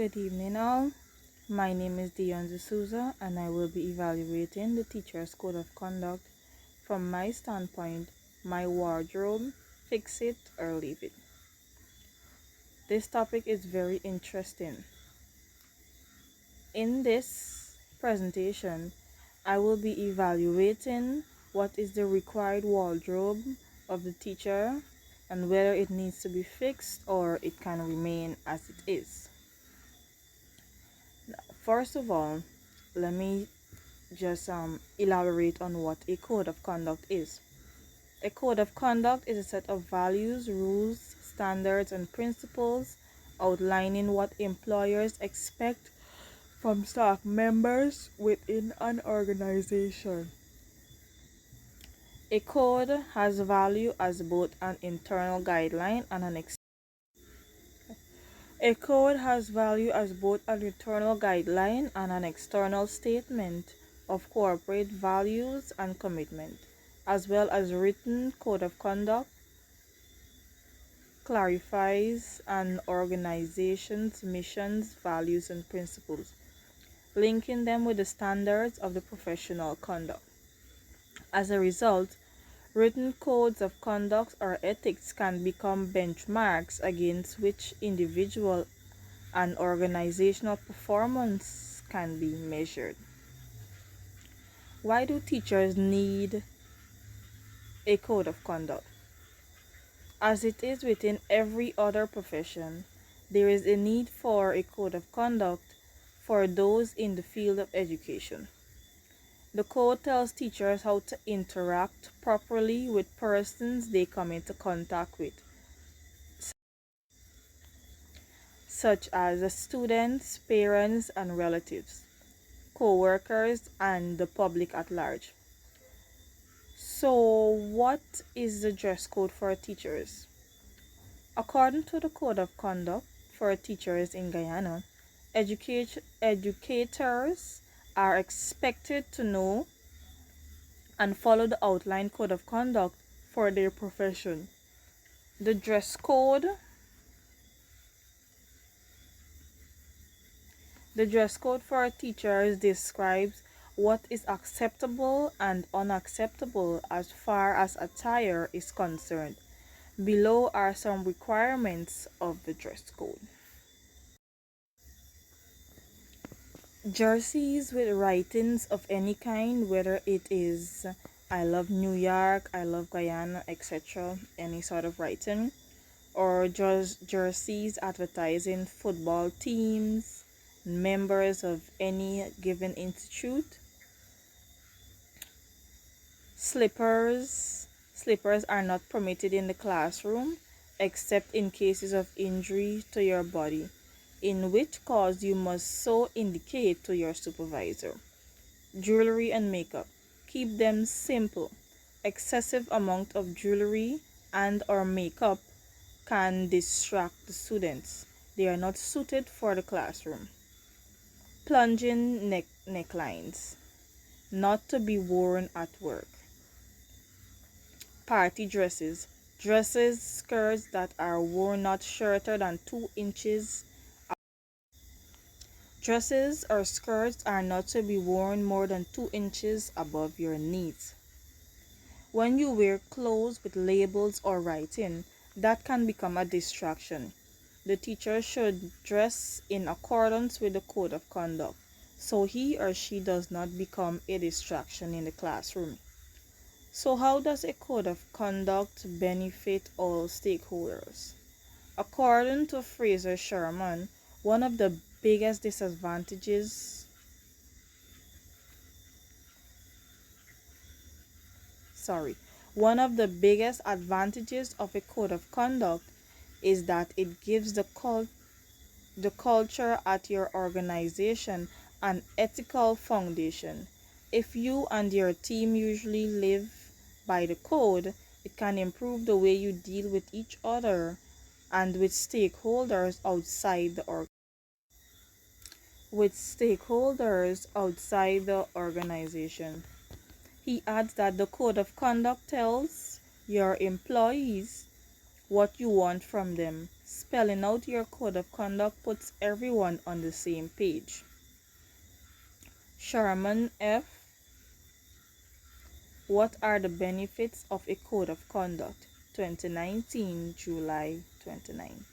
Good evening, all. My name is Dion D'Souza, and I will be evaluating the teacher's code of conduct from my standpoint, my wardrobe, fix it or leave it. This topic is very interesting. In this presentation, I will be evaluating what is the required wardrobe of the teacher and whether it needs to be fixed or it can remain as it is. First of all, let me just elaborate on what a code of conduct is. A code of conduct is a set of values, rules, standards, and principles outlining what employers expect from staff members within an organization. A code has value as both an internal guideline and an external. A code has value as both an internal guideline and an external statement of corporate values and commitment, as well as written code of conduct clarifies an organization's missions, values, and principles, linking them with the standards of the professional conduct. As a result, written codes of conduct or ethics can become benchmarks against which individual and organizational performance can be measured. Why do teachers need a code of conduct? As it is within every other profession, there is a need for a code of conduct for those in the field of education. The code tells teachers how to interact properly with persons they come into contact with, such as the students, parents, and relatives, co-workers, and the public at large. So, what is the dress code for teachers? According to the Code of Conduct for teachers in Guyana, educators are expected to know and follow the outlined code of conduct for their profession. The dress code for teachers describes what is acceptable and unacceptable as far as attire is concerned. Below are some requirements of the dress code. Jerseys with writings of any kind, whether it is I love New York, I love Guyana, etc., any sort of writing, or just jerseys advertising football teams, members of any given institute. Slippers are not permitted in the classroom except in cases of injury to your body, in which case you must so indicate to your supervisor. Jewelry and makeup. Keep them simple. Excessive amount of jewelry and or makeup can distract the students. They are not suited for the classroom. Plunging necklines. Not to be worn at work. Party dresses. Skirts that are worn not shorter than 2 inches. Dresses or skirts are not to be worn more than 2 inches above your knees. When you wear clothes with labels or writing, that can become a distraction. The teacher should dress in accordance with the code of conduct, so he or she does not become a distraction in the classroom. So how does a code of conduct benefit all stakeholders? According to Fraser Sherman, one of the biggest disadvantages one of the biggest advantages of a code of conduct is that it gives the culture at your organization an ethical foundation. If you and your team usually live by the code, it can improve the way you deal with each other and with stakeholders outside the organization. He adds that the code of conduct tells your employees what you want from them. Spelling out your code of conduct puts everyone on the same page. Sherman F. What are the benefits of a code of conduct? 2019, July 29.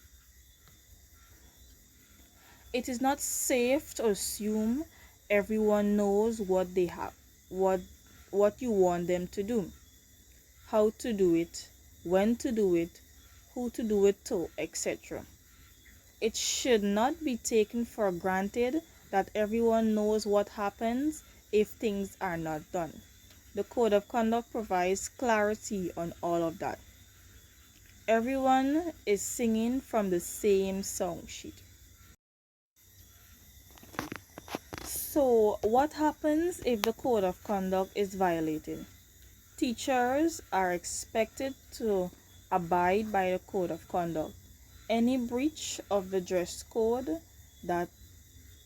It is not safe to assume everyone knows what they have, what what you want them to do, how to do it, when to do it, who to do it to, etc. It should not be taken for granted that everyone knows what happens if things are not done. The code of conduct provides clarity on all of that. Everyone is singing from the same song sheet. So, what happens if the code of conduct is violated? Teachers are expected to abide by the code of conduct. Any breach of the dress code that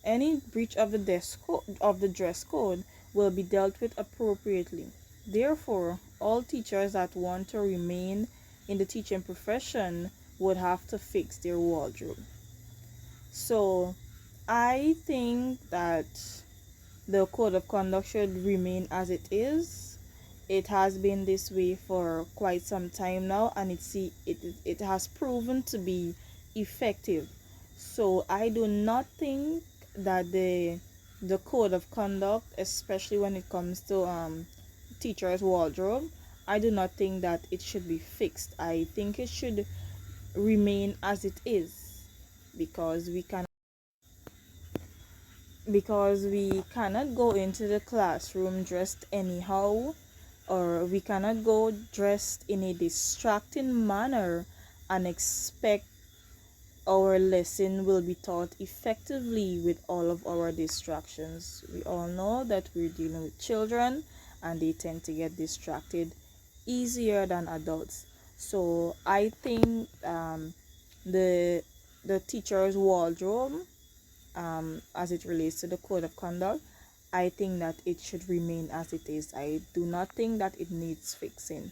any breach of the dress code will be dealt with appropriately. Therefore, all teachers that want to remain in the teaching profession would have to fix their wardrobe. So, I think that the code of conduct should remain as it is. It has been this way for quite some time now, and it has proven to be effective. So I do not think that the code of conduct, especially when it comes to teachers' wardrobe, I do not think that it should be fixed. I think it should remain as it is, because we cannot go into the classroom dressed anyhow, or we cannot go dressed in a distracting manner and expect our lesson will be taught effectively with all of our distractions. We all know that we're dealing with children and they tend to get distracted easier than adults. So I think the teacher's wardrobe, as it relates to the code of conduct, I think that it should remain as it is. I do not think that it needs fixing.